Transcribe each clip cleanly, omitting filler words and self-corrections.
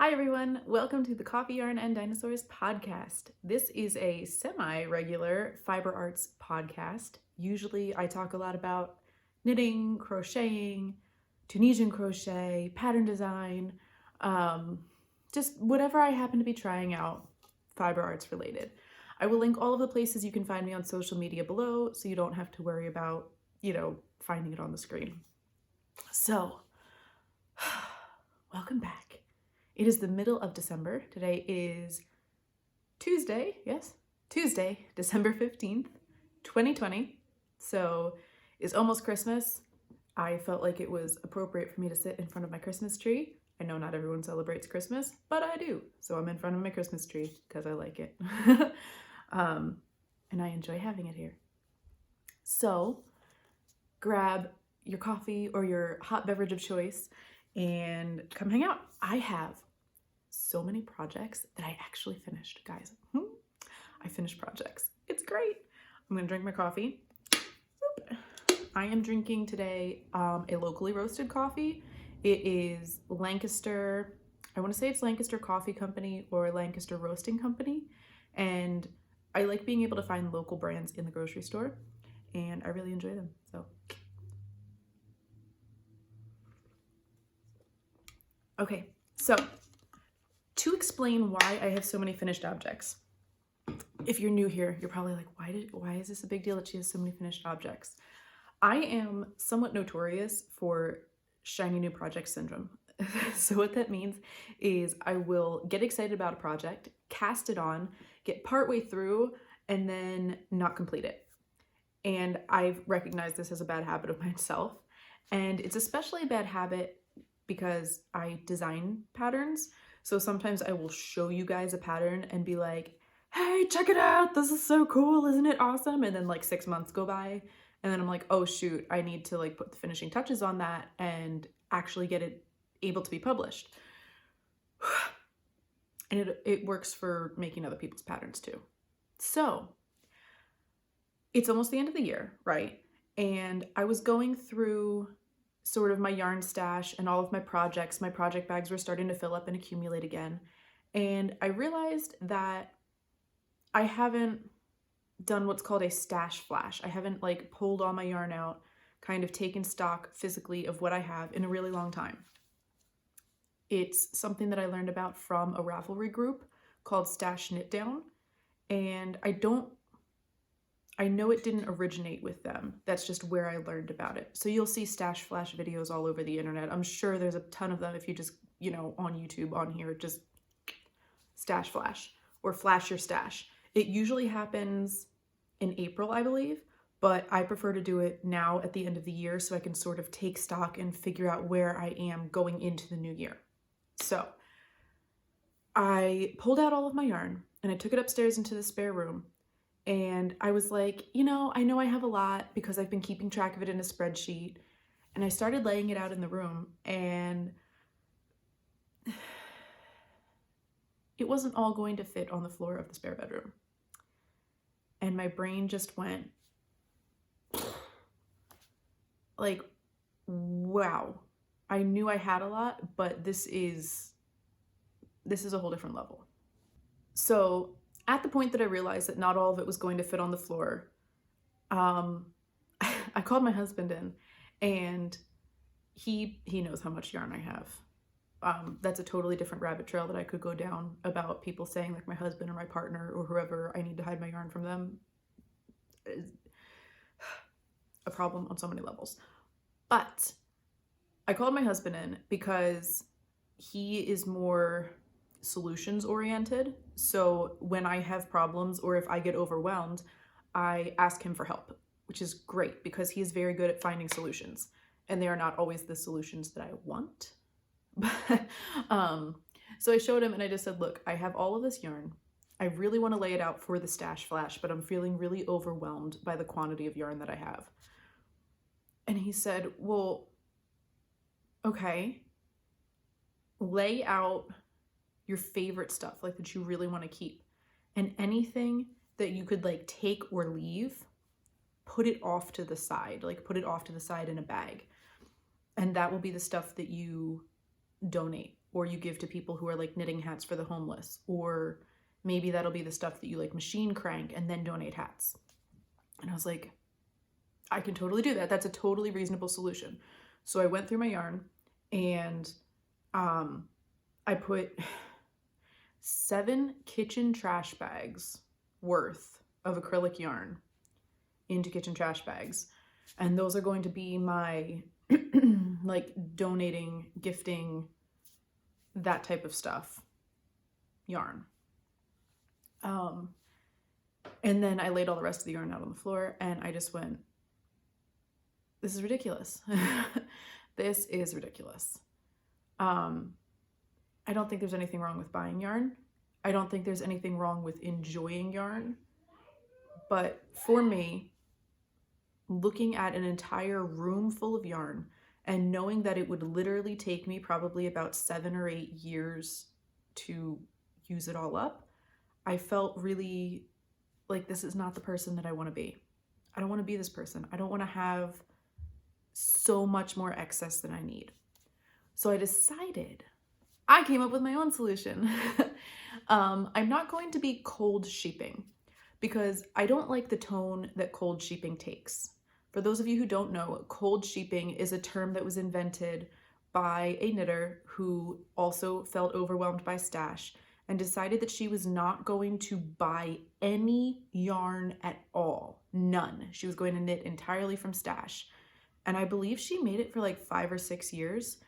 Hi everyone, welcome to the Coffee Yarn and Dinosaurs podcast. This is a semi-regular fiber arts podcast. Usually I talk a lot about knitting, crocheting, Tunisian crochet, pattern design, just whatever I happen to be trying out fiber arts related. I will link all of the places you can find me on social media below so you don't have to worry about, finding it on the screen. So, welcome back. It is the middle of December. Today is Tuesday, December 15th, 2020. So it's almost Christmas. I felt like it was appropriate for me to sit in front of my Christmas tree. I know not everyone celebrates Christmas, but I do. So I'm in front of my Christmas tree because I like it. And I enjoy having it here. So grab your coffee or your hot beverage of choice and come hang out. I have so many projects that I actually finished, guys. I finished projects. It's great. I'm gonna drink my coffee. I am drinking today a locally roasted coffee. It is Lancaster, I wanna say it's Lancaster Coffee Company or Lancaster Roasting Company. And I like being able to find local brands in the grocery store and I really enjoy them, so. Okay, so to explain why I have so many finished objects. If you're new here, you're probably like, why is this a big deal that she has so many finished objects? I am somewhat notorious for shiny new project syndrome. So what that means is I will get excited about a project, cast it on, get partway through, and then not complete it. And I've recognized this as a bad habit of myself. And it's especially a bad habit because I design patterns. So sometimes I will show you guys a pattern and be like, hey, check it out. This is so cool. Isn't it awesome? And then like 6 months go by and then I'm like, oh shoot, I need to like put the finishing touches on that and actually get it able to be published. And it works for making other people's patterns too. So it's almost the end of the year, right? And I was going through sort of my yarn stash and all of my projects. My project bags were starting to fill up and accumulate again. And I realized that I haven't done what's called a stash flash. I haven't like pulled all my yarn out, kind of taken stock physically of what I have in a really long time. It's something that I learned about from a Ravelry group called Stash Knit Down. And I know it didn't originate with them. That's just where I learned about it. So you'll see stash flash videos all over the internet. I'm sure there's a ton of them if you just, on YouTube, on here, just stash flash or flash your stash. It usually happens in April, I believe, but I prefer to do it now at the end of the year so I can sort of take stock and figure out where I am going into the new year. So I pulled out all of my yarn and I took it upstairs into the spare room. And I was like, I know I have a lot because I've been keeping track of it in a spreadsheet. And I started laying it out in the room and it wasn't all going to fit on the floor of the spare bedroom. And my brain just went like, wow, I knew I had a lot, but this is a whole different level. So at the point that I realized that not all of it was going to fit on the floor, I called my husband in and he knows how much yarn I have. That's a totally different rabbit trail that I could go down about people saying like my husband or my partner or whoever I need to hide my yarn from them is a problem on so many levels. But I called my husband in because he is more solutions oriented. So when I have problems or if I get overwhelmed, I ask him for help, which is great because he is very good at finding solutions and they are not always the solutions that I want. So I showed him and I just said, look, I have all of this yarn. I really want to lay it out for the stash flash, but I'm feeling really overwhelmed by the quantity of yarn that I have. And he said, well, okay, lay out your favorite stuff, like that you really want to keep, and anything that you could like take or leave, put it off to the side, like put it off to the side in a bag. And that will be the stuff that you donate or you give to people who are like knitting hats for the homeless, or maybe that'll be the stuff that you like machine crank and then donate hats. And I was like, I can totally do that. That's a totally reasonable solution. So I went through my yarn and I put 7 kitchen trash bags worth of acrylic yarn into kitchen trash bags. And those are going to be my like donating, gifting, that type of stuff yarn. And then I laid all the rest of the yarn out on the floor and I just went, this is ridiculous. This is ridiculous. I don't think there's anything wrong with buying yarn. I don't think there's anything wrong with enjoying yarn. But for me, looking at an entire room full of yarn and knowing that it would literally take me probably about 7 or 8 years to use it all up, I felt really like this is not the person that I want to be. I don't want to be this person. I don't want to have so much more excess than I need. So I decided, I came up with my own solution. I'm not going to be cold sheeping because I don't like the tone that cold sheeping takes. For those of you who don't know, cold sheeping is a term that was invented by a knitter who also felt overwhelmed by stash and decided that she was not going to buy any yarn at all. None. She was going to knit entirely from stash. And I believe she made it for like 5 or 6 years.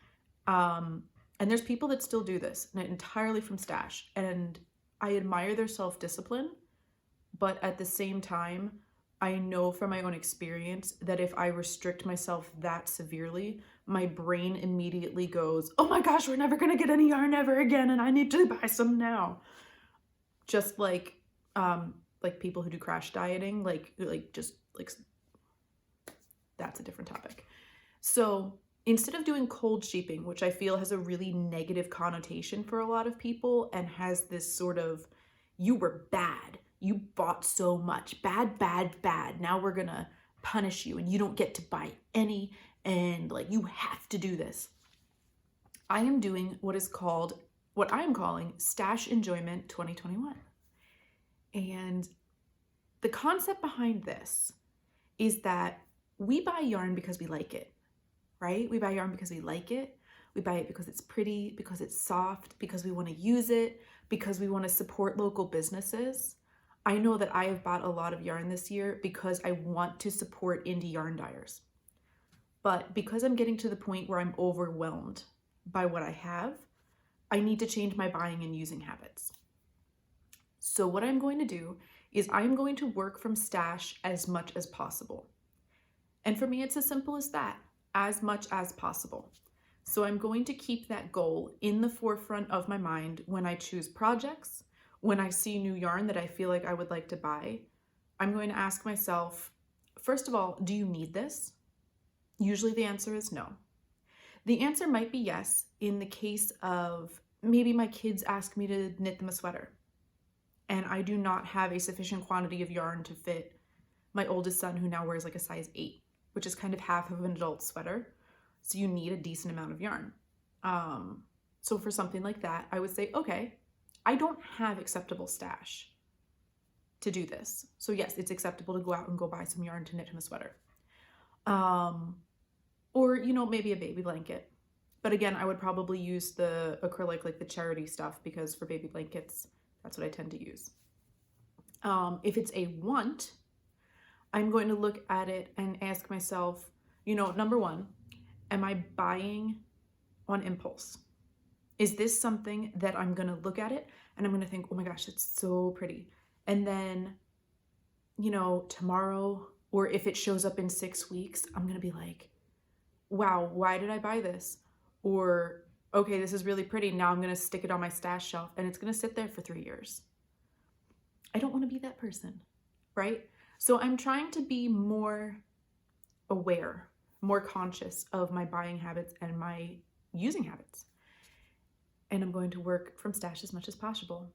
And there's people that still do this, knit entirely from stash. And I admire their self-discipline, but at the same time, I know from my own experience that if I restrict myself that severely, my brain immediately goes, oh my gosh, we're never gonna get any yarn ever again and I need to buy some now. Just like people who do crash dieting, that's a different topic. So instead of doing cold sheeping, which I feel has a really negative connotation for a lot of people and has this sort of, you were bad, you bought so much, bad, bad, bad, now we're gonna punish you and you don't get to buy any and like you have to do this. I am doing what I am calling Stash Enjoyment 2021. And the concept behind this is that we buy yarn because we like it, right? We buy yarn because we like it. We buy it because it's pretty, because it's soft, because we want to use it, because we want to support local businesses. I know that I have bought a lot of yarn this year because I want to support indie yarn dyers. But because I'm getting to the point where I'm overwhelmed by what I have, I need to change my buying and using habits. So what I'm going to do is I'm going to work from stash as much as possible. And for me, it's as simple as that, as much as possible. So I'm going to keep that goal in the forefront of my mind when I choose projects, when I see new yarn that I feel like I would like to buy. I'm going to ask myself, first of all, do you need this? Usually the answer is no. The answer might be yes in the case of maybe my kids ask me to knit them a sweater and I do not have a sufficient quantity of yarn to fit my oldest son who now wears like a size 8, which is kind of half of an adult sweater. So you need a decent amount of yarn. So for something like that, I would say, okay, I don't have acceptable stash to do this. So yes, it's acceptable to go out and go buy some yarn to knit him a sweater. Or, maybe a baby blanket. But again, I would probably use the acrylic, like the charity stuff, because for baby blankets, that's what I tend to use. If it's a want, I'm going to look at it and ask myself, number one, am I buying on impulse? Is this something that I'm going to look at it and I'm going to think, oh my gosh, it's so pretty. And then, tomorrow, or if it shows up in 6 weeks, I'm going to be like, wow, why did I buy this? Or, okay, this is really pretty. Now I'm going to stick it on my stash shelf and it's going to sit there for 3 years. I don't want to be that person, right? So I'm trying to be more aware, more conscious of my buying habits and my using habits. And I'm going to work from stash as much as possible.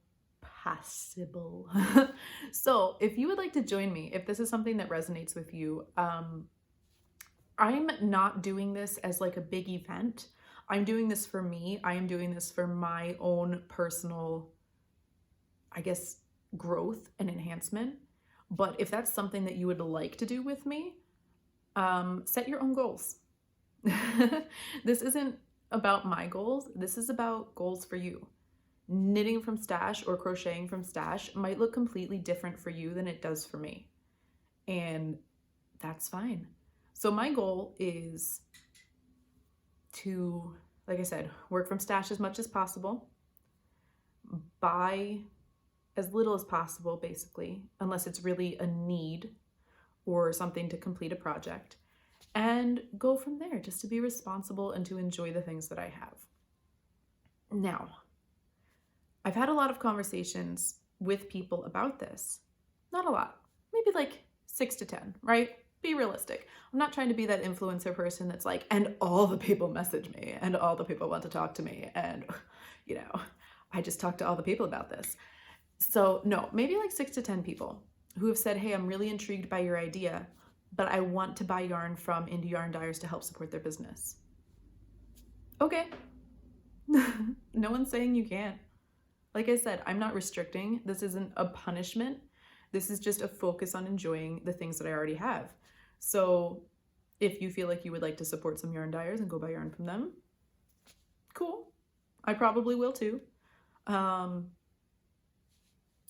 So if you would like to join me, if this is something that resonates with you, I'm not doing this as like a big event. I'm doing this for me. I am doing this for my own personal, I guess, growth and enhancement. But if that's something that you would like to do with me, set your own goals. This isn't about my goals. This is about goals for you. Knitting from stash or crocheting from stash might look completely different for you than it does for me. And that's fine. So my goal is to, like I said, work from stash as much as possible, buy as little as possible, basically, unless it's really a need or something to complete a project, and go from there, just to be responsible and to enjoy the things that I have. Now, I've had a lot of conversations with people about this. Not a lot, maybe like 6 to 10, right? Be realistic. I'm not trying to be that influencer person that's like, and all the people message me and all the people want to talk to me. And, you know, I just talked to all the people about this. So no, maybe like 6 to 10 people who have said, hey, I'm really intrigued by your idea, but I want to buy yarn from indie yarn dyers to help support their business. Okay. No one's saying you can't. Like I said, I'm not restricting. This isn't a punishment. This is just a focus on enjoying the things that I already have. So if you feel like you would like to support some yarn dyers and go buy yarn from them, cool. I probably will too.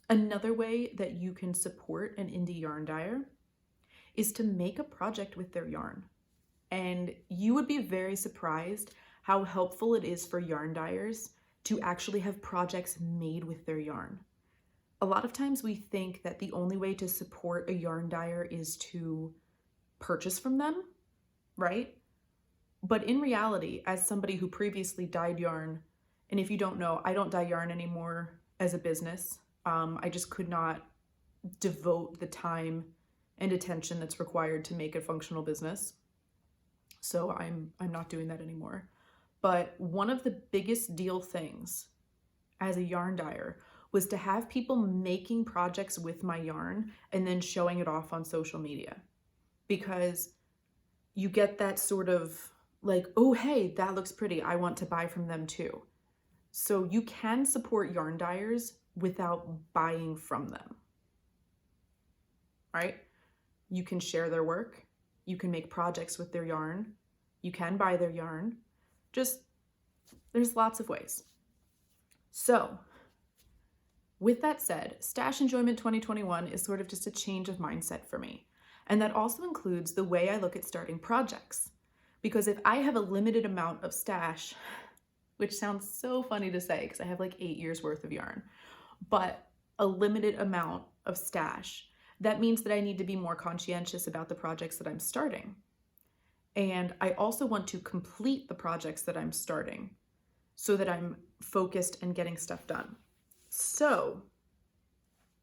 Another way that you can support an indie yarn dyer is to make a project with their yarn. And you would be very surprised how helpful it is for yarn dyers to actually have projects made with their yarn. A lot of times we think that the only way to support a yarn dyer is to purchase from them, right? But in reality, as somebody who previously dyed yarn, and if you don't know, I don't dye yarn anymore as a business. I just could not devote the time and attention that's required to make a functional business. So I'm not doing that anymore. But one of the biggest deal things as a yarn dyer was to have people making projects with my yarn and then showing it off on social media. Because you get that sort of like, oh, hey, that looks pretty. I want to buy from them too. So you can support yarn dyers without buying from them, right? You can share their work. You can make projects with their yarn. You can buy their yarn. Just, there's lots of ways. So with that said, Stash Enjoyment 2021 is sort of just a change of mindset for me. And that also includes the way I look at starting projects. Because if I have a limited amount of stash, which sounds so funny to say because I have like 8 years worth of yarn, but a limited amount of stash, that means that I need to be more conscientious about the projects that I'm starting. And I also want to complete the projects that I'm starting so that I'm focused and getting stuff done. So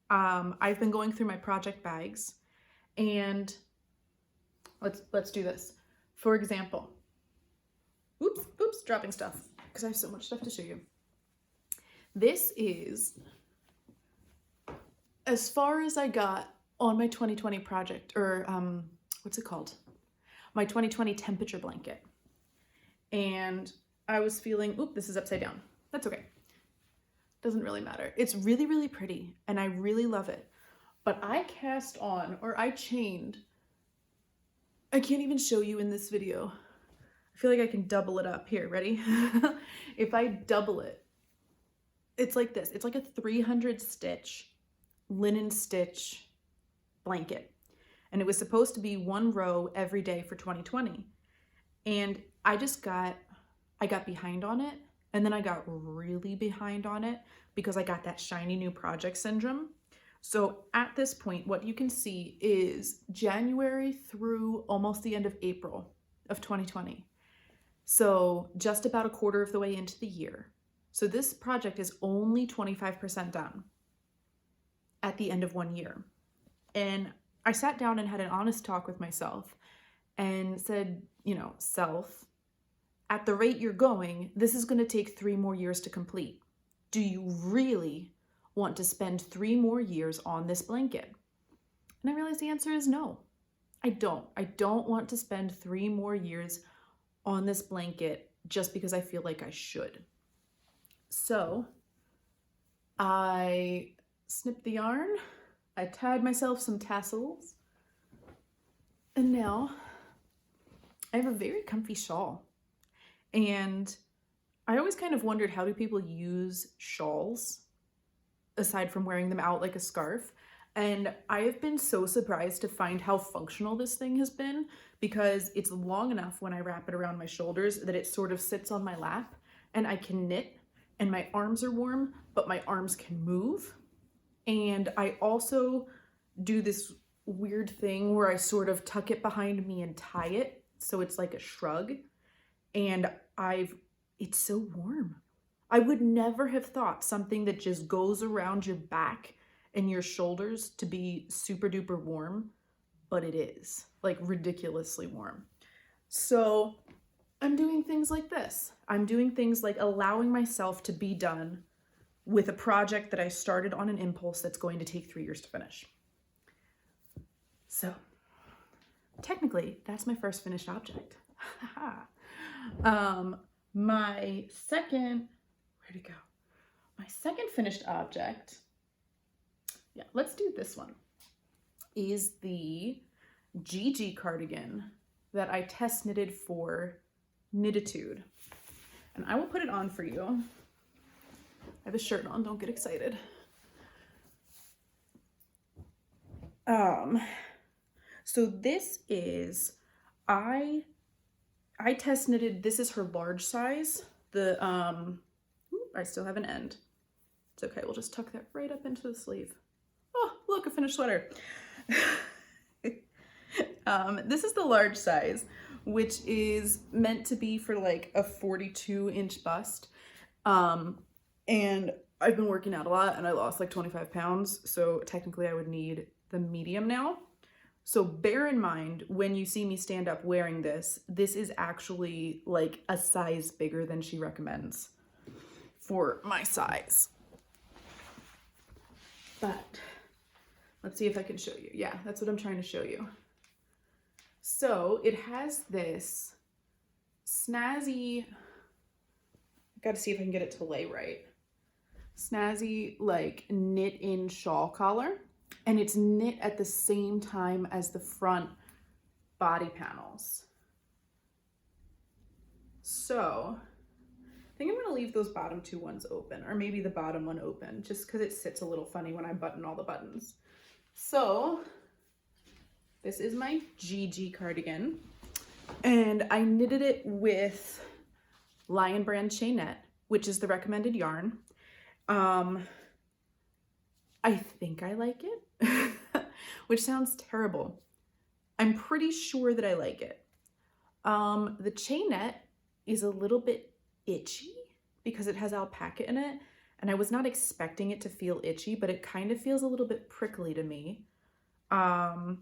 I've been going through my project bags, and let's do this. For example, oops, dropping stuff because I have so much stuff to show you. This is as far as I got on my 2020 project, or what's it called? My 2020 temperature blanket. And I was feeling, this is upside down. That's okay. Doesn't really matter. It's really, really pretty and I really love it. But I cast on, or I chained, I can't even show you in this video. I feel like I can double it up. Here, ready? If I double it, it's like this. It's like a 300 stitch linen stitch blanket. And it was supposed to be 1 row every day for 2020. And I got behind on it. And then I got really behind on it because I got that shiny new project syndrome. So at this point, what you can see is January through almost the end of April of 2020. So just about a quarter of the way into the year. So this project is only 25% done at the end of 1 year. And I sat down and had an honest talk with myself and said, self, at the rate you're going, this is going to take 3 more years to complete. Do you really want to spend 3 more years on this blanket? And I realized the answer is no. I don't want to spend 3 more years on this blanket just because I feel like I should. So I snipped the yarn, I tied myself some tassels, and now I have a very comfy shawl. And I always kind of wondered, how do people use shawls aside from wearing them out like a scarf? And I have been so surprised to find how functional this thing has been, because it's long enough when I wrap it around my shoulders that it sort of sits on my lap and I can knit, and my arms are warm, but my arms can move. And I also do this weird thing where I sort of tuck it behind me and tie it so it's like a shrug. And it's so warm. I would never have thought something that just goes around your back and your shoulders to be super duper warm, but it is, like, ridiculously warm. So I'm doing things like this. I'm doing things like allowing myself to be done with a project that I started on an impulse that's going to take 3 years to finish. So technically, that's my first finished object. My second, where'd it go? My second finished object, yeah, let's do this one, is the Jiji cardigan that I test knitted for Knitatude. And I will put it on for you. I have a shirt on, don't get excited. So this is, I test knitted, this is her large size. I still have an end. It's okay, we'll just tuck that right up into the sleeve. Oh, look, a finished sweater. This is the large size, which is meant to be for like a 42-inch bust. And I've been working out a lot and I lost like 25 pounds. So technically I would need the medium now. So bear in mind, when you see me stand up wearing this, this is actually like a size bigger than she recommends for my size. But let's see if I can show you. Yeah, that's what I'm trying to show you. So it has this snazzy, I gotta see if I can get it to lay right. Snazzy, like, knit in shawl collar. And it's knit at the same time as the front body panels. So I think I'm gonna leave those bottom two ones open, or maybe the bottom one open, just because it sits a little funny when I button all the buttons. So this is my Jiji cardigan, and I knitted it with Lion Brand Chainette, which is the recommended yarn. I think I like it, which sounds terrible. I'm pretty sure that I like it. The chainette is a little bit itchy because it has alpaca in it, and I was not expecting it to feel itchy, but it kind of feels a little bit prickly to me. And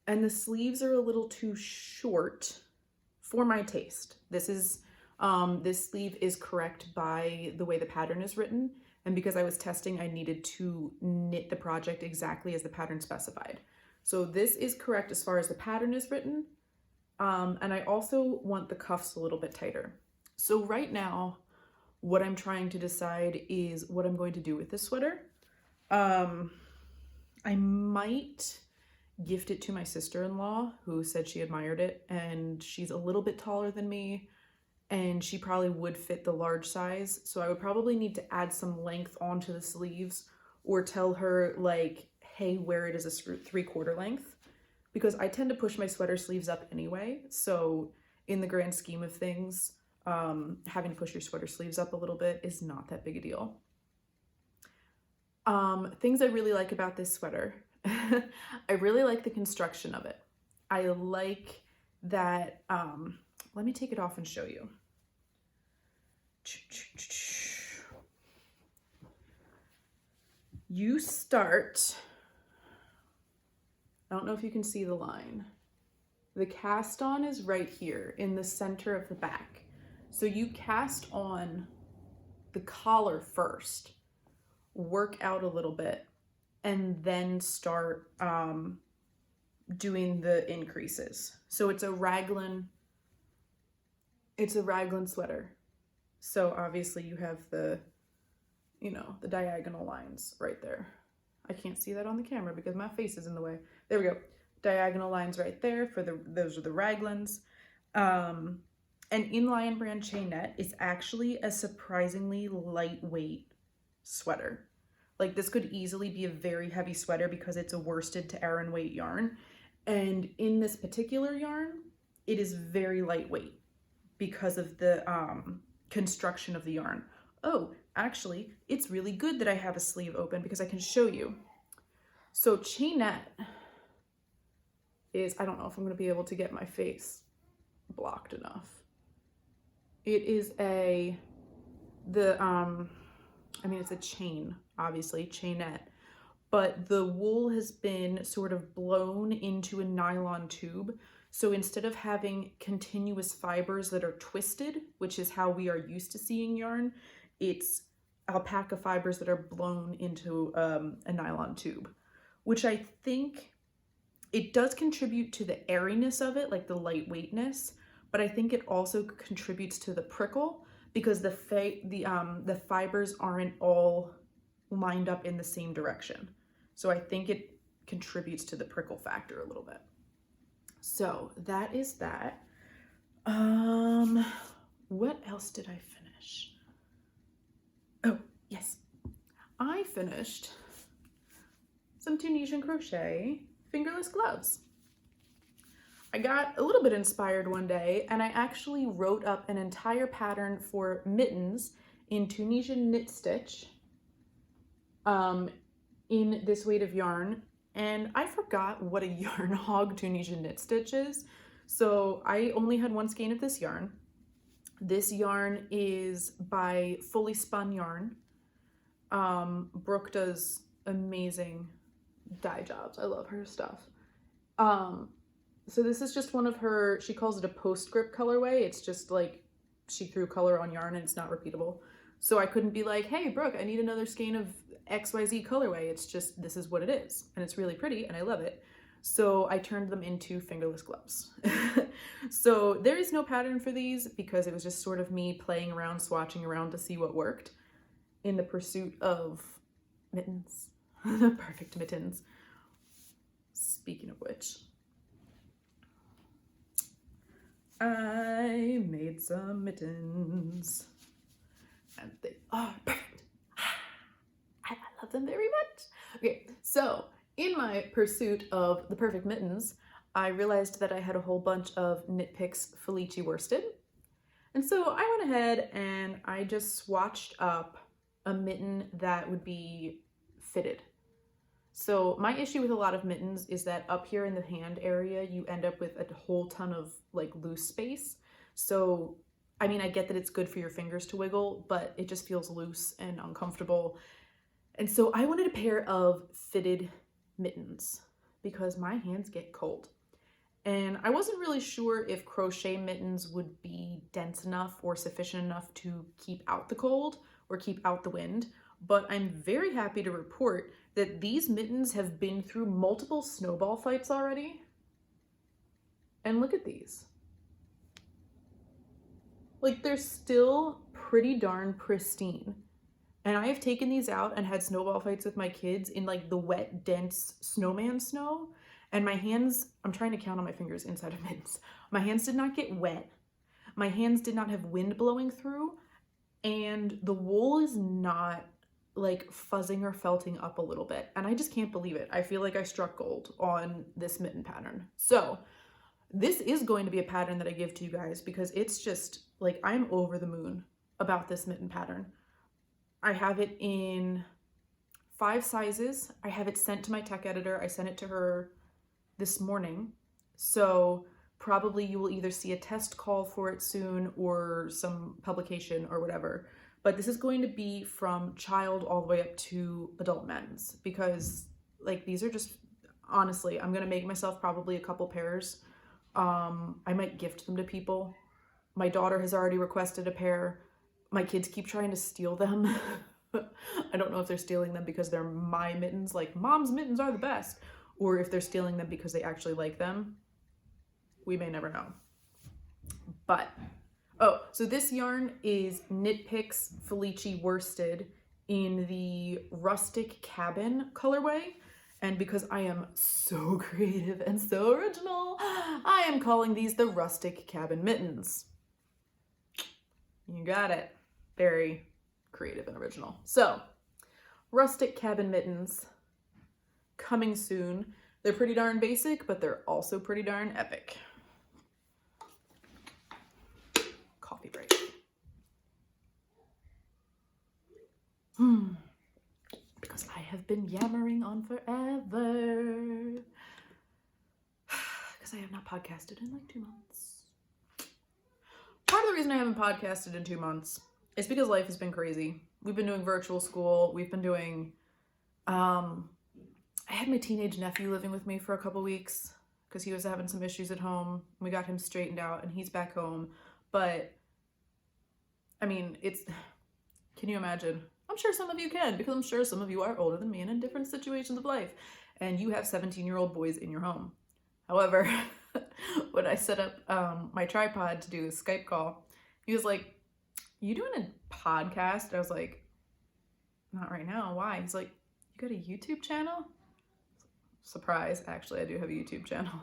the sleeves are a little too short for my taste. This sleeve is correct by the way the pattern is written. And because I was testing, I needed to knit the project exactly as the pattern specified. So this is correct as far as the pattern is written. And I also want the cuffs a little bit tighter. So right now, what I'm trying to decide is what I'm going to do with this sweater. I might gift it to my sister-in-law, who said she admired it, and she's a little bit taller than me, and she probably would fit the large size. So I would probably need to add some length onto the sleeves, or tell her, like, hey, wear it as a 3/4 length, because I tend to push my sweater sleeves up anyway. So in the grand scheme of things, having to push your sweater sleeves up a little bit is not that big a deal. Things I really like about this sweater. I really like the construction of it. I like that, let me take it off and show you. You start, I don't know if you can see the line. The cast on is right here in the center of the back. So you cast on the collar first, work out a little bit, and then start doing the increases. So it's a raglan It's a raglan sweater. So obviously you have the, you know, the diagonal lines right there. I can't see that on the camera because my face is in the way. There we go. Diagonal lines right there for those are the raglans. An inline brand chainette is actually a surprisingly lightweight sweater. Like this could easily be a very heavy sweater because it's a worsted to Aran weight yarn. And in this particular yarn, it is very lightweight because of the construction of the yarn. Oh, actually, it's really good that I have a sleeve open because I can show you. So chainette is, I don't know if I'm going to be able to get my face blocked enough. It is I mean, it's a chain, obviously, chainette, but the wool has been sort of blown into a nylon tube. So instead of having continuous fibers that are twisted, which is how we are used to seeing yarn, it's alpaca fibers that are blown into a nylon tube, which I think it does contribute to the airiness of it, like the lightweightness, but I think it also contributes to the prickle because the fibers aren't all lined up in the same direction. So I think it contributes to the prickle factor a little bit. So that is that. What else did I finish? Oh, yes. I finished some Tunisian crochet fingerless gloves. I got a little bit inspired one day and I actually wrote up an entire pattern for mittens in Tunisian Knit Stitch in this weight of yarn, and I forgot what a yarn hog Tunisian Knit Stitch is. So I only had one skein of this yarn. This yarn is by Fully Spun Yarn. Brooke does amazing dye jobs. I love her stuff. So this is just one of her, she calls it a postscript colorway. It's just like she threw color on yarn and it's not repeatable. So I couldn't be like, hey, Brooke, I need another skein of XYZ colorway. It's just, this is what it is. And it's really pretty and I love it. So I turned them into fingerless gloves. So there is no pattern for these because it was just sort of me playing around, swatching around to see what worked in the pursuit of mittens, the perfect mittens. Speaking of which, I made some mittens and they are perfect. I love them very much. Okay, so in my pursuit of the perfect mittens, I realized that I had a whole bunch of Knit Picks Feuilles worsted. And so I went ahead and I just swatched up a mitten that would be fitted. So my issue with a lot of mittens is that up here in the hand area, you end up with a whole ton of like loose space. So, I mean, I get that it's good for your fingers to wiggle, but it just feels loose and uncomfortable. And so I wanted a pair of fitted mittens because my hands get cold. And I wasn't really sure if crochet mittens would be dense enough or sufficient enough to keep out the cold or keep out the wind. But I'm very happy to report that these mittens have been through multiple snowball fights already. And look at these. Like, they're still pretty darn pristine. And I have taken these out and had snowball fights with my kids in like the wet, dense snowman snow. And my hands, I'm trying to count on my fingers inside of mittens. My hands did not get wet. My hands did not have wind blowing through. And the wool is not like fuzzing or felting up a little bit. And I just can't believe it. I feel like I struck gold on this mitten pattern. So this is going to be a pattern that I give to you guys because it's just like, I'm over the moon about this mitten pattern. I have it in 5 sizes. I have it sent to my tech editor. I sent it to her this morning. So probably you will either see a test call for it soon or some publication or whatever. But this is going to be from child all the way up to adult men's because like these are just, honestly, I'm going to make myself probably a couple pairs. I might gift them to people. My daughter has already requested a pair. My kids keep trying to steal them. I don't know if they're stealing them because they're my mittens, like mom's mittens are the best, or if they're stealing them because they actually like them. We may never know. But Oh, so this yarn is Knit Picks Felice worsted in the Rustic Cabin colorway. And because I am so creative and so original, I am calling these the Rustic Cabin Mittens. You got it. Very creative and original. So, Rustic Cabin Mittens, coming soon. They're pretty darn basic, but they're also pretty darn epic. Coffee break. Because I have been yammering on forever. Because I have not podcasted in like 2 months. Part of the reason I haven't podcasted in 2 months is because life has been crazy. We've been doing virtual school. We've been doing, I had my teenage nephew living with me for a couple weeks because he was having some issues at home. We got him straightened out and he's back home. But, I mean, can you imagine? I'm sure some of you can, because I'm sure some of you are older than me and in different situations of life. And you have 17-year-old boys in your home. However, when I set up my tripod to do a Skype call, he was like, "You doing a podcast?" I was like, "Not right now. Why?" He's like, "You got a YouTube channel?" Surprise, actually, I do have a YouTube channel.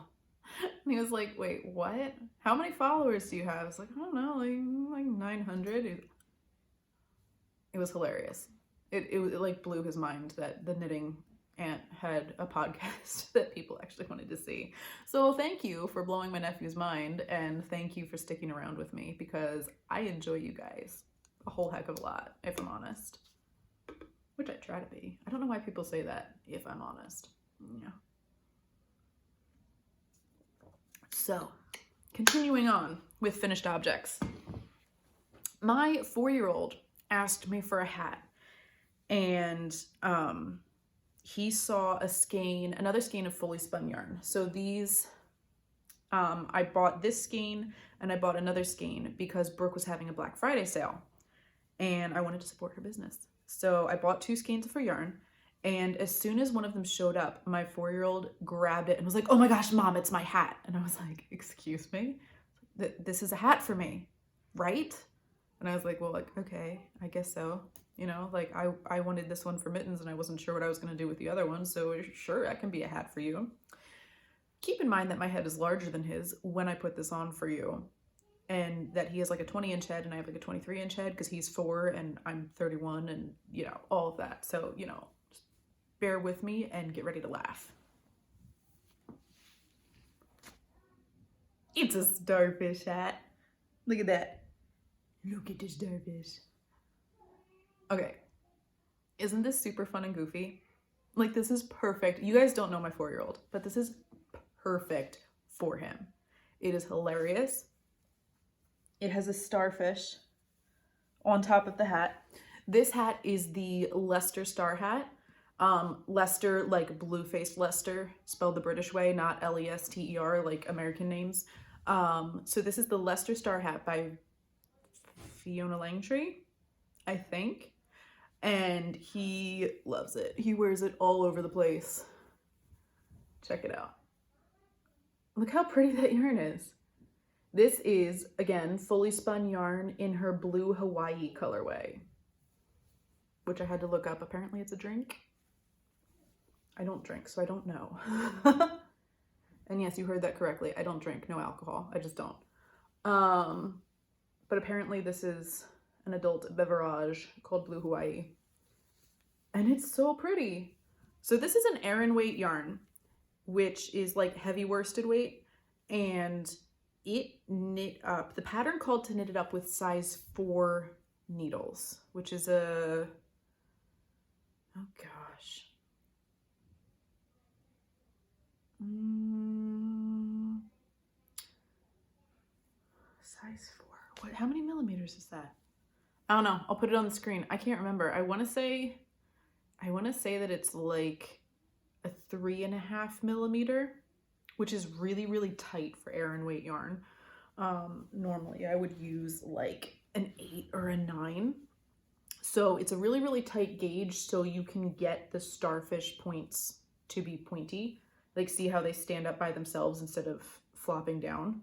And he was like, "Wait, what? How many followers do you have?" I was like, "I don't know, like 900. It was hilarious. It like blew his mind that the knitting aunt had a podcast that people actually wanted to see. So thank you for blowing my nephew's mind, and thank you for sticking around with me, because I enjoy you guys a whole heck of a lot, if I'm honest. Which I try to be. I don't know why people say that, if I'm honest. Yeah. So, continuing on with finished objects. My 4-year-old asked me for a hat, and he saw another skein of fully spun yarn. So these, I bought this skein and I bought another skein because Brooke was having a Black Friday sale and I wanted to support her business. So I bought 2 skeins of her yarn, and as soon as one of them showed up, my 4-year-old grabbed it and was like, "Oh my gosh, Mom, it's my hat." And I was like, "Excuse me? This is a hat for me, right?" And I was like, "Well, like, okay, I guess so." You know, like I wanted this one for mittens and I wasn't sure what I was going to do with the other one. So sure, that can be a hat for you. Keep in mind that my head is larger than his when I put this on for you. And that he has like a 20-inch head and I have like a 23-inch head because he's 4 and I'm 31 and, you know, all of that. So, you know, just bear with me and get ready to laugh. It's a starfish hat. Look at that. Look at this starfish. Okay, isn't this super fun and goofy? Like, this is perfect. You guys don't know my 4-year-old, but this is perfect for him. It is hilarious. It has a starfish on top of the hat. This hat is the Leicester star hat. Leicester, like blue-faced Leicester, spelled the British way, not L-E-S-T-E-R, like American names. So this is the Leicester star hat by Fiona Langtry, I think. And he loves it. He wears it all over the place. Check it out. Look how pretty that yarn is. This is, again, fully spun yarn in her blue Hawaii colorway, which I had to look up. Apparently it's a drink. I don't drink, so I don't know. And yes, you heard that correctly. I don't drink, no alcohol. I just don't. But apparently this is an adult beverage called Blue Hawaii. And it's so pretty. So this is an Aran weight yarn, which is like heavy worsted weight, and it knit up. The pattern called to knit it up with size 4 needles, which is a, oh gosh. Size 4. What? How many millimeters is that? I don't know. I'll put it on the screen. I can't remember. I want to say that it's like a 3.5 millimeter, which is really, really tight for Aran weight yarn. Normally I would use like an 8 or a 9. So it's a really, really tight gauge, so you can get the starfish points to be pointy. Like, see how they stand up by themselves instead of flopping down.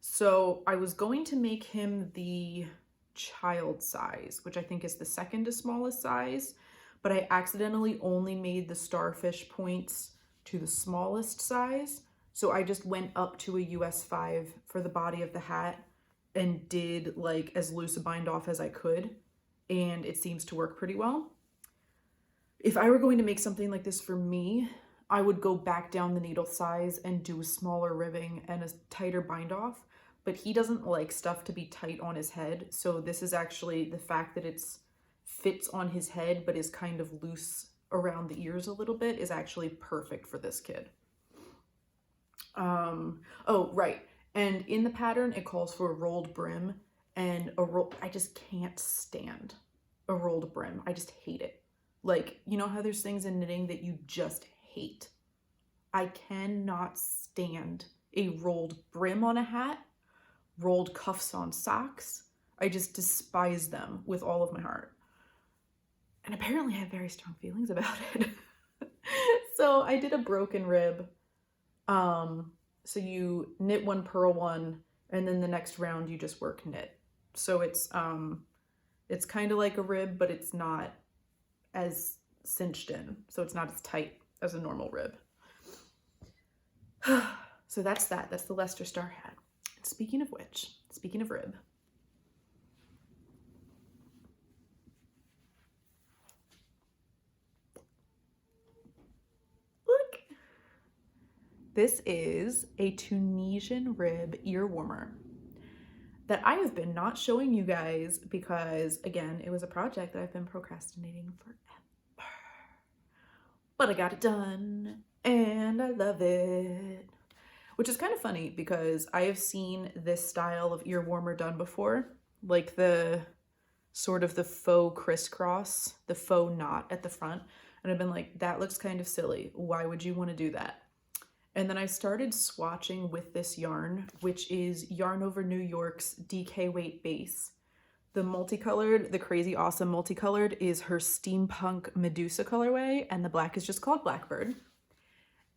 So I was going to make him the child size, which I think is the second to smallest size, but I accidentally only made the starfish points to the smallest size. So I just went up to a US 5 for the body of the hat and did like as loose a bind off as I could, and it seems to work pretty well. If I were going to make something like this for me, I would go back down the needle size and do a smaller ribbing and a tighter bind off, but he doesn't like stuff to be tight on his head. So this is actually the fact that it's fits on his head but is kind of loose around the ears a little bit is actually perfect for this kid. Oh, right. And in the pattern, it calls for a rolled brim, and I just can't stand a rolled brim. I just hate it. Like, you know how there's things in knitting that you just hate? I cannot stand a rolled brim on a hat, rolled cuffs on socks. I just despise them with all of my heart. And apparently I have very strong feelings about it. So I did a broken rib. So you knit one, purl one, and then the next round you just work knit. So it's kind of like a rib, but it's not as cinched in. So it's not as tight as a normal rib. So that's that. That's the Leicester Star hat. And speaking of which, speaking of rib, look. This is a Tunisian Rib Ear Warmer that I have been not showing you guys because, again, it was a project that I've been procrastinating forever. But I got it done and I love it. Which is kind of funny because I have seen this style of ear warmer done before, like the sort of the faux crisscross, the faux knot at the front. And I've been like, that looks kind of silly. Why would you want to do that? And then I started swatching with this yarn, which is Yarn Over New York's DK Weight Base. The multicolored, the crazy awesome multicolored is her Steampunk Medusa colorway, and the black is just called Blackbird.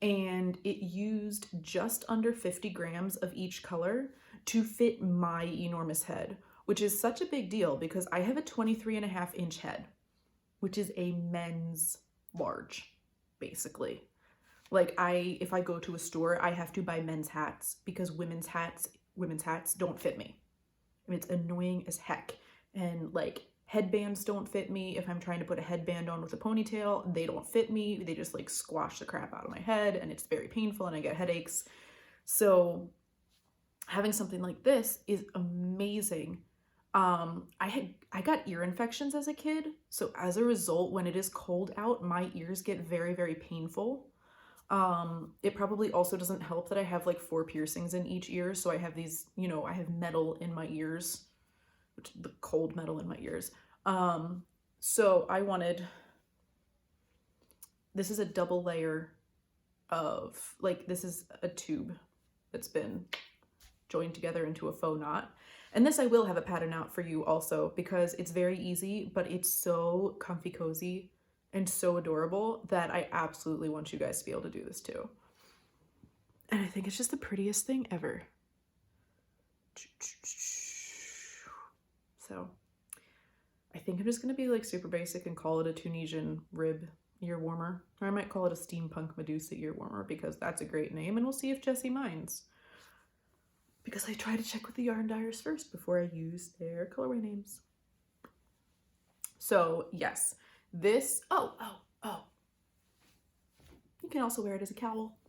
And it used just under 50 grams of each color to fit my enormous head, which is such a big deal because I have a 23.5-inch head, which is a men's large, basically. Like if I go to a store, I have to buy men's hats because women's hats don't fit me. I mean, it's annoying as heck. And like headbands don't fit me. If I'm trying to put a headband on with a ponytail, they don't fit me. They just like squash the crap out of my head and it's very painful and I get headaches. So having something like this is amazing. I got ear infections as a kid. So as a result, when it is cold out, my ears get very, very painful. It probably also doesn't help that I have like 4 piercings in each ear. So I have these, you know, I have metal in my ears, which the cold metal in my ears. So I wanted, this is a double layer of like, this is a tube that's been joined together into a faux knot. And this I will have a pattern out for you also because it's very easy, but it's so comfy cozy and so adorable that I absolutely want you guys to be able to do this too. And I think it's just the prettiest thing ever. So I think I'm just gonna be like super basic and call it a Tunisian Rib Ear Warmer. Or I might call it a Steampunk Medusa Ear Warmer because that's a great name, and we'll see if Jessie minds. Because I try to check with the yarn dyers first before I use their colorway names. So yes, this, oh. You can also wear it as a cowl.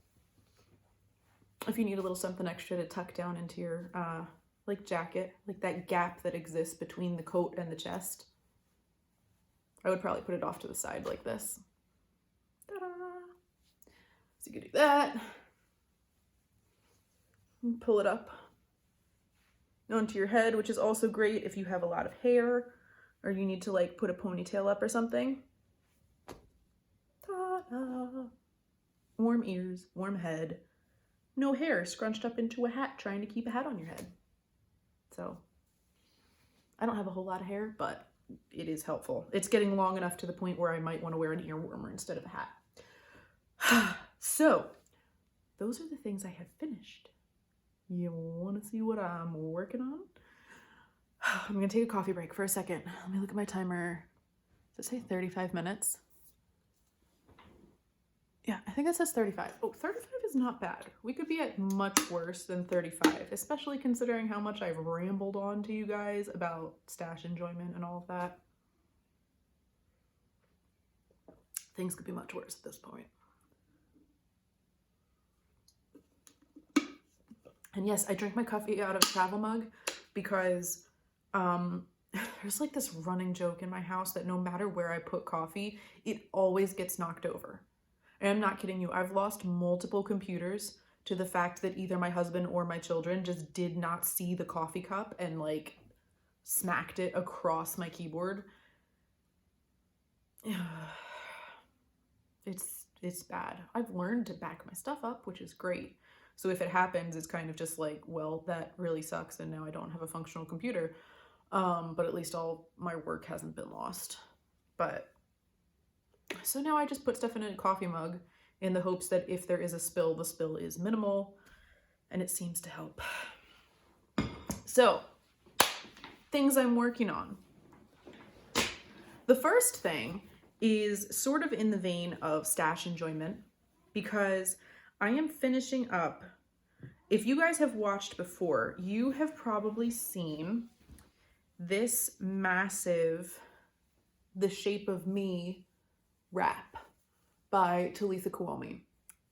If you need a little something extra to tuck down into your like jacket, like that gap that exists between the coat and the chest. I would probably put it off to the side like this. Ta-da! So you can do that. And pull it up onto your head, which is also great if you have a lot of hair or you need to like put a ponytail up or something. Ta-da! Warm ears, warm head, no hair scrunched up into a hat trying to keep a hat on your head. So I don't have a whole lot of hair, but it is helpful. It's getting long enough to the point where I might want to wear an ear warmer instead of a hat. So those are the things I have finished. You want to see what I'm working on? I'm gonna take a coffee break for a second. Let me look at my timer. Does it say 35 minutes? Yeah, I think it says 35. Oh, 35 is not bad. We could be at much worse than 35, especially considering how much I've rambled on to you guys about stash enjoyment and all of that. Things could be much worse at this point. And yes, I drink my coffee out of a travel mug because there's like this running joke in my house that no matter where I put coffee, it always gets knocked over. And I'm not kidding you. I've lost multiple computers to the fact that either my husband or my children just did not see the coffee cup and like smacked it across my keyboard. It's bad. I've learned to back my stuff up, which is great. So if it happens, it's kind of just like, well, that really sucks and now I don't have a functional computer. But at least all my work hasn't been lost. But so now I just put stuff in a coffee mug in the hopes that if there is a spill, the spill is minimal, and it seems to help. So, things I'm working on. The first thing is sort of in the vein of stash enjoyment, because I am finishing up. If you guys have watched before, you have probably seen this massive The Shape of Me wrap by Talitha Kwame.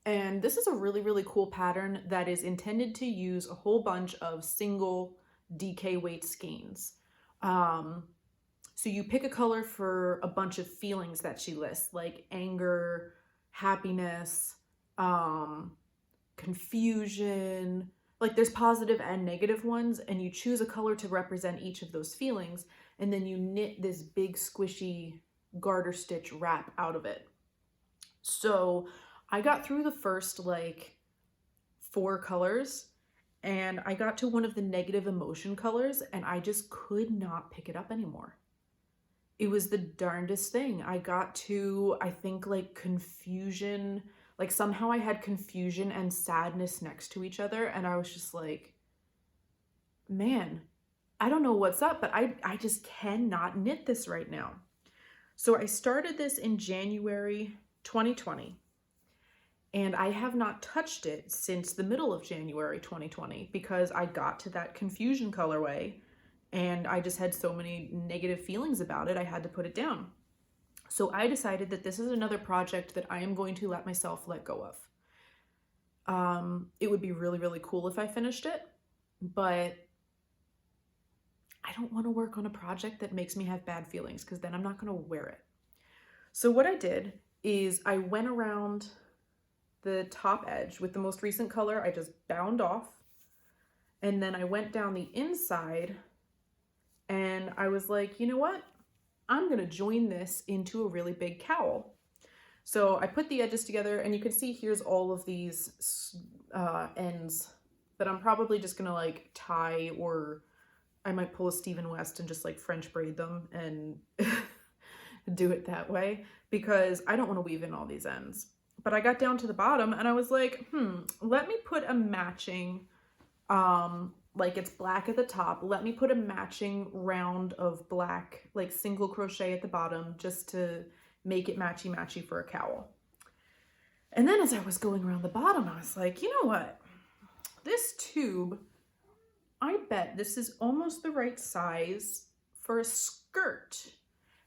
And this is a really, really cool pattern that is intended to use a whole bunch of single DK weight skeins. So you pick a color for a bunch of feelings that she lists, like anger, happiness, confusion, like there's positive and negative ones, and you choose a color to represent each of those feelings, and then you knit this big squishy garter stitch wrap out of it. So I got through the first like 4 colors, and I got to one of the negative emotion colors, and I just could not pick it up anymore. It was the darndest thing. I got to, I think, like confusion, like somehow I had confusion and sadness next to each other, and I was just like, man, I don't know what's up, but I just cannot knit this right now. So I started this in January 2020, and I have not touched it since the middle of January 2020 because I got to that confusion colorway and I just had so many negative feelings about it, I had to put it down. So I decided that this is another project that I am going to let myself let go of. It would be really, really cool if I finished it, but I don't want to work on a project that makes me have bad feelings because then I'm not going to wear it. So what I did is I went around the top edge with the most recent color. I just bound off, and then I went down the inside and I was like, you know what? I'm going to join this into a really big cowl. So I put the edges together, and you can see here's all of these ends that I'm probably just going to like tie, or I might pull a Stephen West and just like French braid them and do it that way because I don't want to weave in all these ends. But I got down to the bottom and I was like, let me put a matching, like it's black at the top. Let me put a matching round of black, like single crochet at the bottom just to make it matchy-matchy for a cowl. And then as I was going around the bottom, I was like, you know what? This tube, I bet this is almost the right size for a skirt.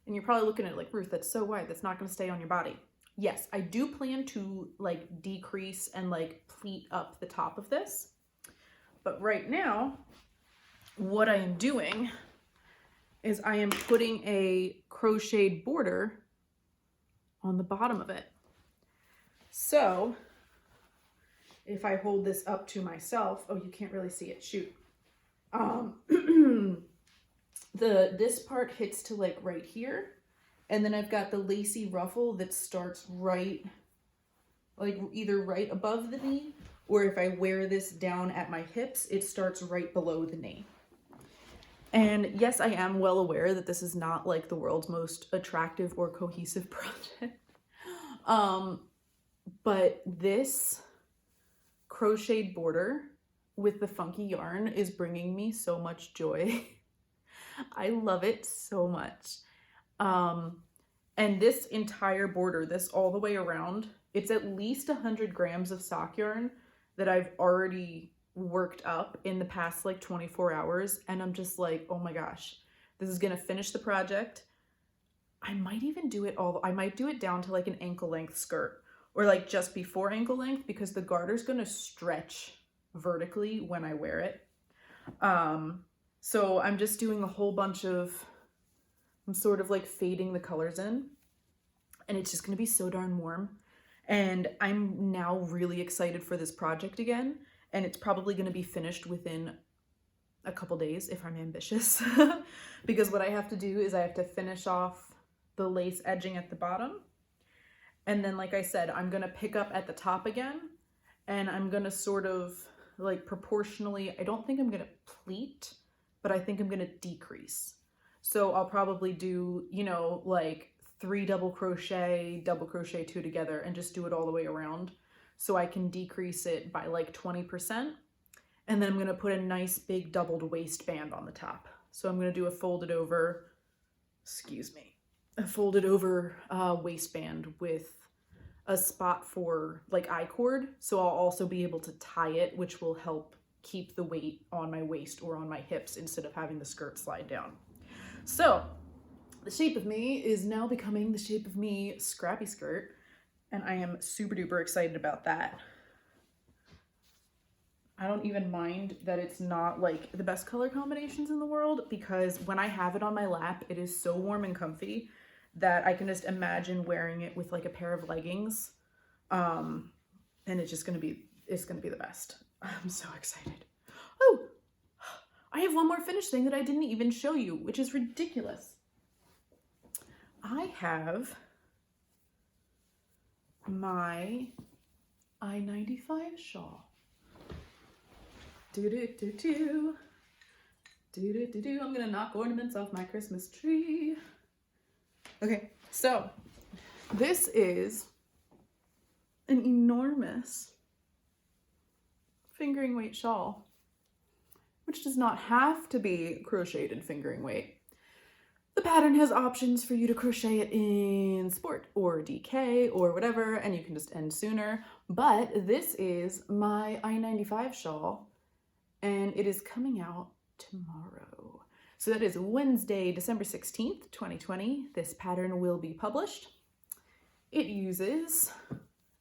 And you're probably looking at it like, Ruth, that's so wide, that's not going to stay on your body. Yes, I do plan to like decrease and like pleat up the top of this. But right now, what I am doing is I am putting a crocheted border on the bottom of it. So if I hold this up to myself, oh, you can't really see it, shoot. This part hits to like right here, and then I've got the lacy ruffle that starts right, like either right above the knee, or if I wear this down at my hips, it starts right below the knee. And yes, I am well aware that this is not like the world's most attractive or cohesive project. But this crocheted border with the funky yarn is bringing me so much joy. I love it so much. And this entire border, this all the way around, it's at least 100 grams of sock yarn that I've already worked up in the past like 24 hours. And I'm just like, oh my gosh, this is gonna finish the project. I might even do it I might do it down to like an ankle length skirt, or like just before ankle length, because the garter's gonna stretch vertically when I wear it. So I'm just doing a whole bunch of, I'm sort of like fading the colors in, and it's just gonna be so darn warm. And I'm now really excited for this project again, and it's probably gonna be finished within a couple days if I'm ambitious. Because what I have to do is I have to finish off the lace edging at the bottom. And then, like I said, I'm gonna pick up at the top again, and I'm gonna sort of like proportionally, I don't think I'm gonna pleat, but I think I'm gonna decrease. So I'll probably do, you know, like 3 double crochet 2 together, and just do it all the way around. So I can decrease it by like 20. And then I'm gonna put a nice big doubled waistband on the top. So I'm gonna do a folded over, a folded over waistband with a spot for like I-cord. So I'll also be able to tie it, which will help keep the weight on my waist or on my hips instead of having the skirt slide down. So the shape of me is now becoming the shape of me scrappy skirt, and I am super duper excited about that. I don't even mind that it's not like the best color combinations in the world, because when I have it on my lap, it is so warm and comfy that I can just imagine wearing it with like a pair of leggings. And it's just gonna be, it's gonna be the best. I'm so excited. Oh, I have one more finished thing that I didn't even show you, which is ridiculous. I have my I-95 shawl. Do-do-do-do. Do-do-do-do. I'm gonna knock ornaments off my Christmas tree. Okay, so this is an enormous fingering weight shawl, which does not have to be crocheted fingering weight. The pattern has options for you to crochet it in sport or DK or whatever, and you can just end sooner. But this is my I-95 shawl, and it is coming out tomorrow. So that is Wednesday, December 16th, 2020. This pattern will be published. It uses,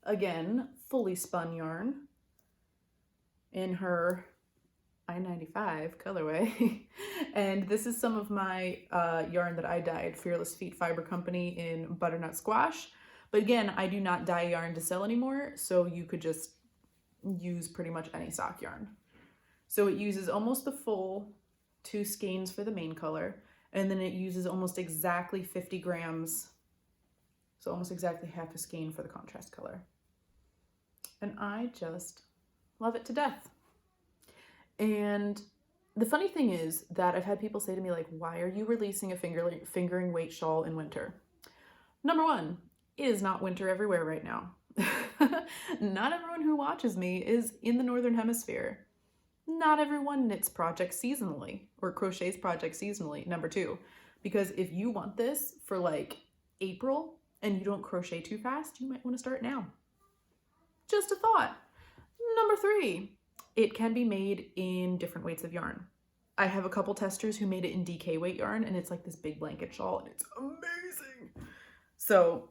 again, fully spun yarn in her I-95 colorway. And this is some of my yarn that I dyed, Fearless Feet Fiber Company in Butternut Squash. But again, I do not dye yarn to sell anymore, so you could just use pretty much any sock yarn. So it uses almost the full 2 skeins for the main color, and then it uses almost exactly 50 grams, so almost exactly half a skein for the contrast color. And I just love it to death. And the funny thing is that I've had people say to me, like, why are you releasing a fingering weight shawl in winter? Number one, it is not winter everywhere right now. Not everyone who watches me is in the Northern Hemisphere. Not everyone knits projects seasonally or crochets projects seasonally. Number two, because if you want this for like April and you don't crochet too fast, you might want to start now. Just a thought. Number three, it can be made in different weights of yarn. I have a couple testers who made it in DK weight yarn, and it's like this big blanket shawl, and it's amazing. So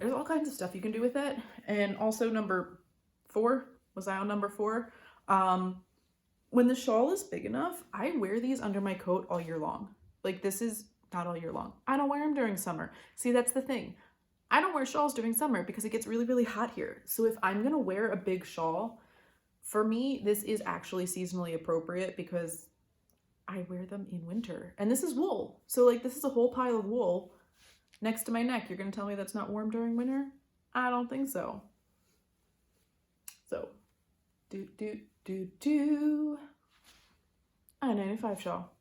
there's all kinds of stuff you can do with it. And also number four, was I on number four? When the shawl is big enough, I wear these under my coat all year long. Like, this is not all year long. I don't wear them during summer. See, that's the thing. I don't wear shawls during summer because it gets really, really hot here. So if I'm gonna wear a big shawl, for me, this is actually seasonally appropriate because I wear them in winter. And this is wool. So like, this is a whole pile of wool next to my neck. You're gonna tell me that's not warm during winter? I don't think so. So, I-95 shawl.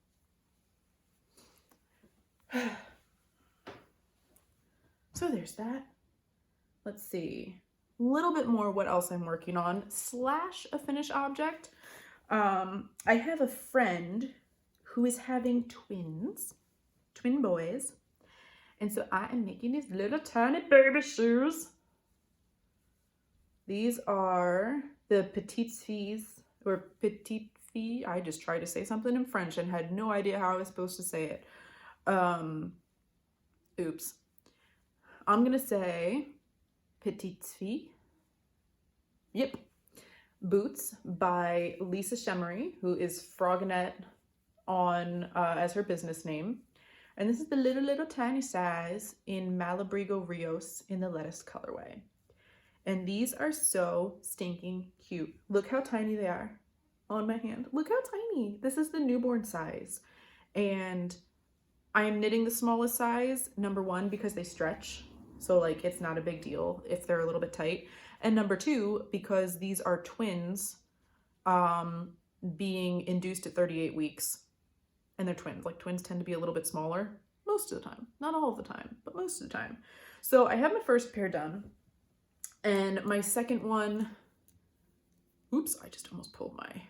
So there's that. Let's see. A little bit more what else I'm working on, slash a finished object. I have a friend who is having twin boys. And so I am making these little tiny baby shoes. These are the Petites Filles, or Petite Filles. I just tried to say something in French and had no idea how I was supposed to say it. Oops. I'm gonna say Petites Filles. Yep. Boots by Lisa Chemery, who is Frogginette on as her business name. And this is the little tiny size in Malabrigo Rios in the lettuce colorway. And these are so stinking cute. Look how tiny they are on my hand. Look how tiny. This is the newborn size. And I am knitting the smallest size, number one, because they stretch. So like it's not a big deal if they're a little bit tight. And number two, because these are twins being induced at 38 weeks. And they're twins. Like twins tend to be a little bit smaller most of the time. Not all of the time, but most of the time. So I have my first pair done. And my second one, oops, I just almost pulled my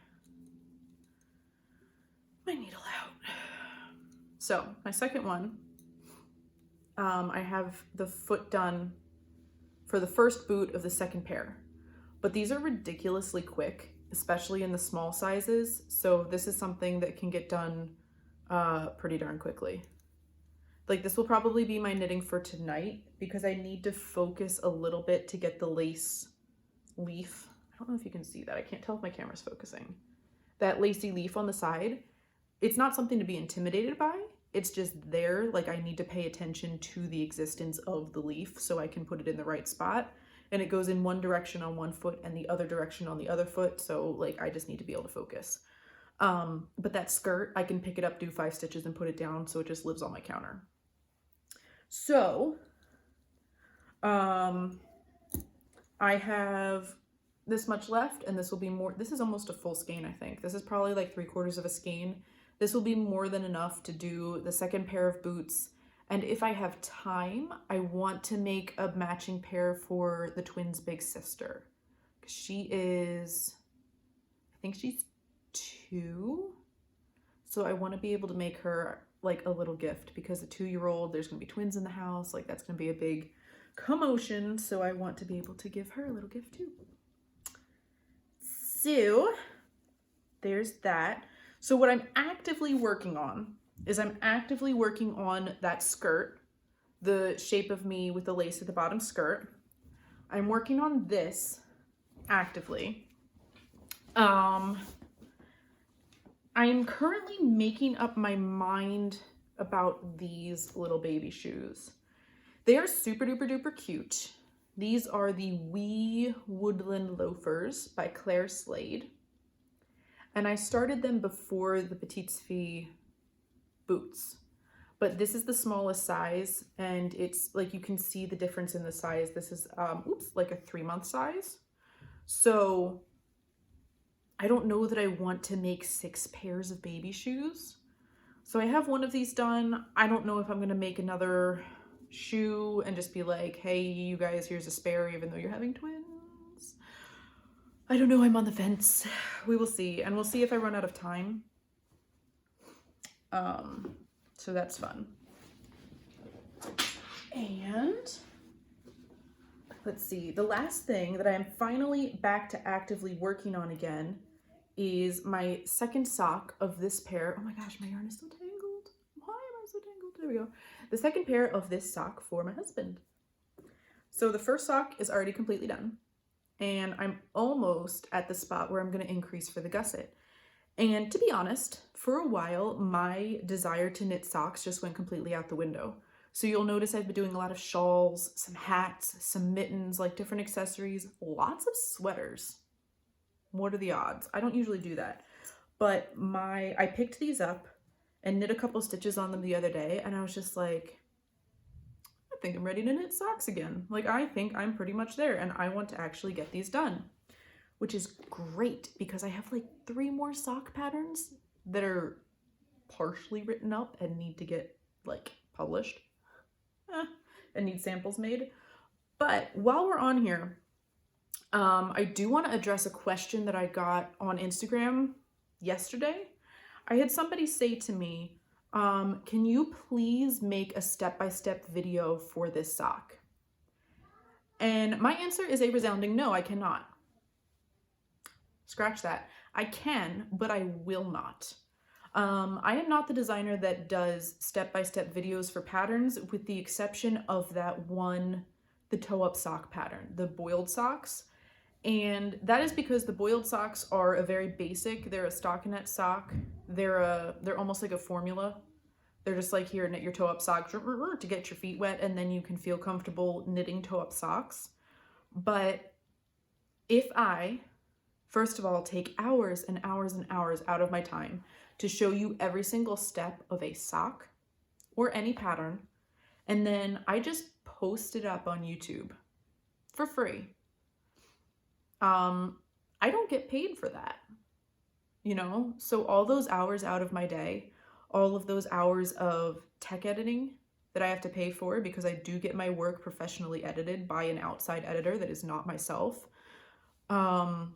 needle out. So my second one, I have the foot done for the first boot of the second pair. But these are ridiculously quick, especially in the small sizes. So this is something that can get done pretty darn quickly. Like this will probably be my knitting for tonight because I need to focus a little bit to get the lace leaf. I don't know if you can see that. I can't tell if my camera's focusing. That lacy leaf on the side. It's not something to be intimidated by. It's just there. Like I need to pay attention to the existence of the leaf so I can put it in the right spot. And it goes in one direction on one foot and the other direction on the other foot. So like I just need to be able to focus. But that skirt, I can pick it up, do 5 stitches and put it down so it just lives on my counter. So, I have this much left and this will be more, this is almost a full skein, I think. This is probably like 3/4 of a skein. This will be more than enough to do the second pair of boots. And if I have time, I want to make a matching pair for the twins' big sister. She is, I think she's 2. So I want to be able to make her like a little gift because the 2-year-old, there's going to be twins in the house. Like that's going to be a big commotion. So I want to be able to give her a little gift too. So there's that. So what I'm actively working on is I'm actively working on that skirt, the shape of me with the lace at the bottom skirt. I'm working on this actively. I'm currently making up my mind about these little baby shoes. They are super duper duper cute. These are the Wee Woodland Loafers by Claire Slade. And I started them before the Petites Filles boots. But this is the smallest size and it's like you can see the difference in the size. This is like a 3-month size. So I don't know that I want to make 6 pairs of baby shoes. So I have one of these done. I don't know if I'm gonna make another shoe and just be like, hey, you guys, here's a spare even though you're having twins. I don't know, I'm on the fence. We will see. And we'll see if I run out of time. So that's fun. And let's see, the last thing that I am finally back to actively working on again is my second sock of this pair. Oh my gosh, my yarn is so tangled. Why am I so tangled? There we go. The second pair of this sock for my husband. So the first sock is already completely done. And I'm almost at the spot where I'm going to increase for the gusset. And to be honest, for a while, my desire to knit socks just went completely out the window. So you'll notice I've been doing a lot of shawls, some hats, some mittens, like different accessories, lots of sweaters. What are the odds? I don't usually do that. But I picked these up and knit a couple stitches on them the other day. And I was just like, I think I'm ready to knit socks again. Like, I think I'm pretty much there and I want to actually get these done, which is great because I have like 3 more sock patterns that are partially written up and need to get like published and need samples made. But while we're on here, I do want to address a question that I got on Instagram yesterday, I had somebody say to me, can you please make a step-by-step video for this sock? And my answer is a resounding no, I cannot. Scratch that. I can, but I will not. I am not the designer that does step-by-step videos for patterns, with the exception of that one, the toe-up sock pattern, the boiled socks. And that is because the boiled socks are a very basic, they're a stockinette sock. They're almost like a formula. They're just like, here, knit your toe-up sock to get your feet wet, and then you can feel comfortable knitting toe-up socks. But if I, first of all, take hours and hours and hours out of my time to show you every single step of a sock or any pattern, and then I just post it up on YouTube for free, I don't get paid for that, you know? So all those hours out of my day, all of those hours of tech editing that I have to pay for, because I do get my work professionally edited by an outside editor that is not myself. I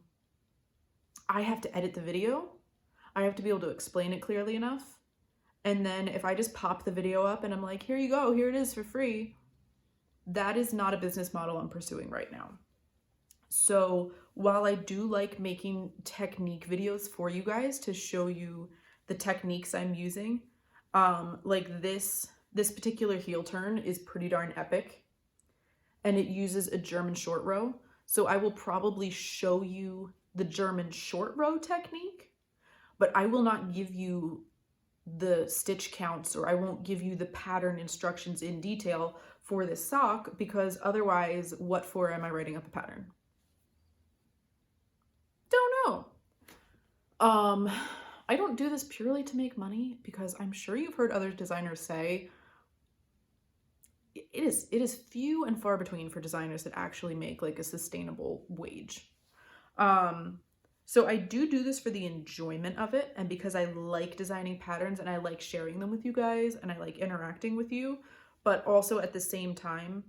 have to edit the video. I have to be able to explain it clearly enough. And then if I just pop the video up and I'm like, here you go, here it is for free, that is not a business model I'm pursuing right now. So while I do like making technique videos for you guys to show you the techniques I'm using, like this particular heel turn is pretty darn epic, and it uses a German short row. So I will probably show you the German short row technique, but I will not give you the stitch counts, or I won't give you the pattern instructions in detail for this sock, because otherwise, what for am I writing up a pattern? Don't know. I don't do this purely to make money, because I'm sure you've heard other designers say it is few and far between for designers that actually make like a sustainable wage. So I do this for the enjoyment of it, and because I like designing patterns and I like sharing them with you guys and I like interacting with you, but also at the same time,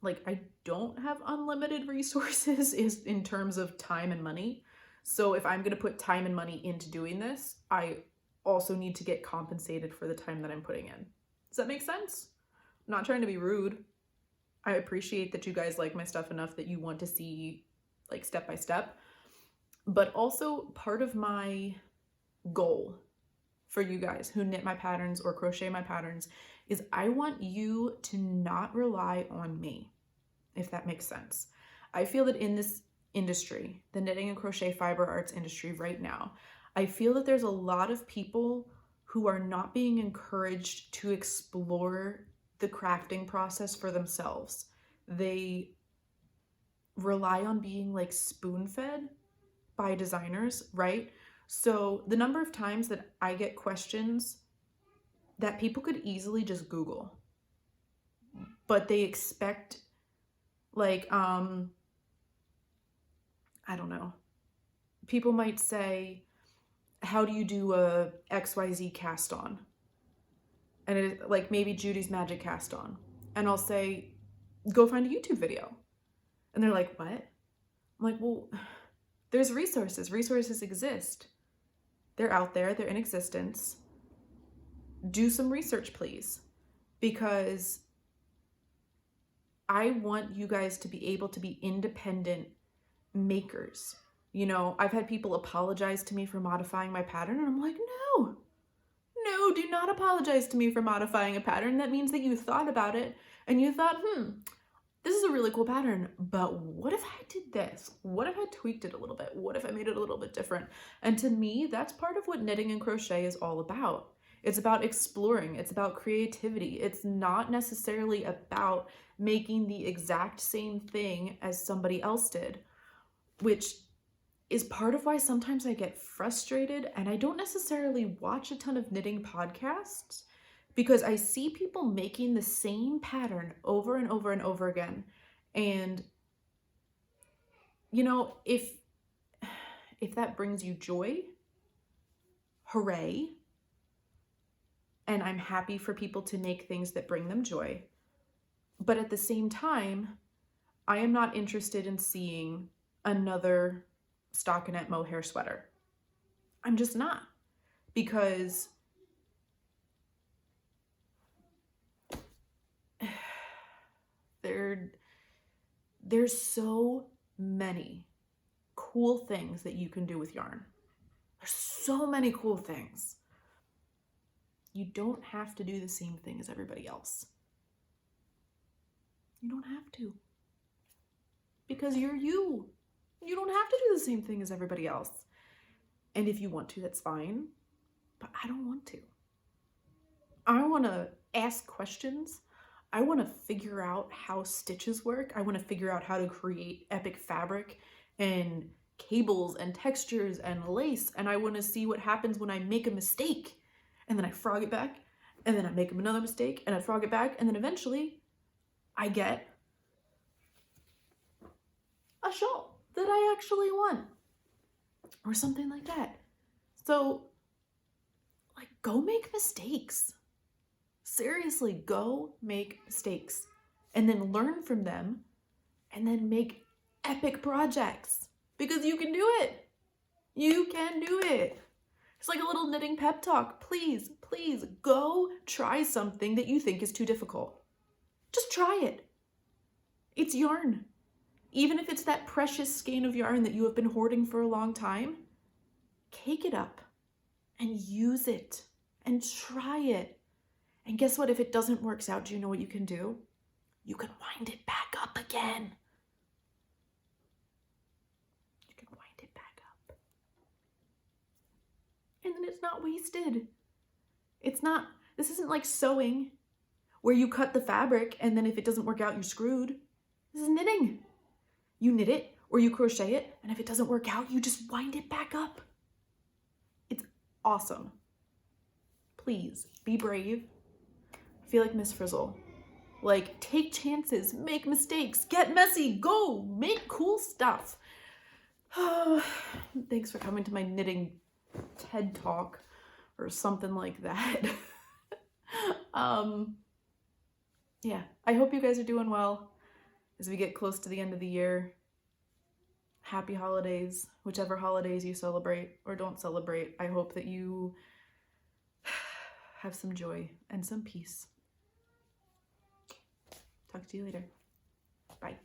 like I don't have unlimited resources in terms of time and money. So if I'm going to put time and money into doing this, I also need to get compensated for the time that I'm putting in. Does that make sense? I'm not trying to be rude. I appreciate that you guys like my stuff enough that you want to see like step by step, but also part of my goal for you guys who knit my patterns or crochet my patterns is I want you to not rely on me, if that makes sense. I feel that in this industry, the knitting and crochet fiber arts industry right now, I feel that there's a lot of people who are not being encouraged to explore the crafting process for themselves. They rely on being like spoon-fed by designers, right? So the number of times that I get questions that people could easily just Google, but they expect like, I don't know. People might say, how do you do a XYZ cast on? And it like maybe Judy's Magic cast on. And I'll say, go find a YouTube video. And they're like, what? I'm like, well, there's resources. Resources exist. They're out there. They're in existence. Do some research, please. Because I want you guys to be able to be independent makers. You know, I've had people apologize to me for modifying my pattern, and I'm like, no, do not apologize to me for modifying a pattern. That means that you thought about it and you thought, this is a really cool pattern, but what if I did this? What if I tweaked it a little bit? What if I made it a little bit different? And to me, that's part of what knitting and crochet is all about. It's about exploring. It's about creativity. It's not necessarily about making the exact same thing as somebody else did, which is part of why sometimes I get frustrated and I don't necessarily watch a ton of knitting podcasts, because I see people making the same pattern over and over and over again. And, you know, if that brings you joy, hooray. And I'm happy for people to make things that bring them joy. But at the same time, I am not interested in seeing another stockinette mohair sweater. I'm just not, because there's so many cool things that you can do with yarn. There's so many cool things. You don't have to do the same thing as everybody else. You don't have to. Because you're you. You don't have to do the same thing as everybody else. And if you want to, that's fine. But I don't want to. I want to ask questions. I want to figure out how stitches work. I want to figure out how to create epic fabric and cables and textures and lace. And I want to see what happens when I make a mistake. And then I frog it back. And then I make another mistake. And I frog it back. And then eventually I get a shawl that I actually want. Or something like that. So, like, go make mistakes. Seriously, go make mistakes. And then learn from them. And then make epic projects. Because you can do it. You can do it. It's like a little knitting pep talk. Please, please go try something that you think is too difficult. Just try it. It's yarn. Even if it's that precious skein of yarn that you have been hoarding for a long time, cake it up and use it and try it. And guess what? If it doesn't work out, do you know what you can do? You can wind it back up again. You can wind it back up. And then it's not wasted. This isn't like sewing where you cut the fabric and then if it doesn't work out, you're screwed. This is knitting. You knit it or you crochet it, and if it doesn't work out, you just wind it back up. It's awesome. Please be brave. I feel like Miss Frizzle. Like, take chances, make mistakes, get messy, go, make cool stuff. Thanks for coming to my knitting TED Talk or something like that. Yeah, I hope you guys are doing well as we get close to the end of the year. Happy holidays, whichever holidays you celebrate or don't celebrate. I hope that you have some joy and some peace. Talk to you later. Bye.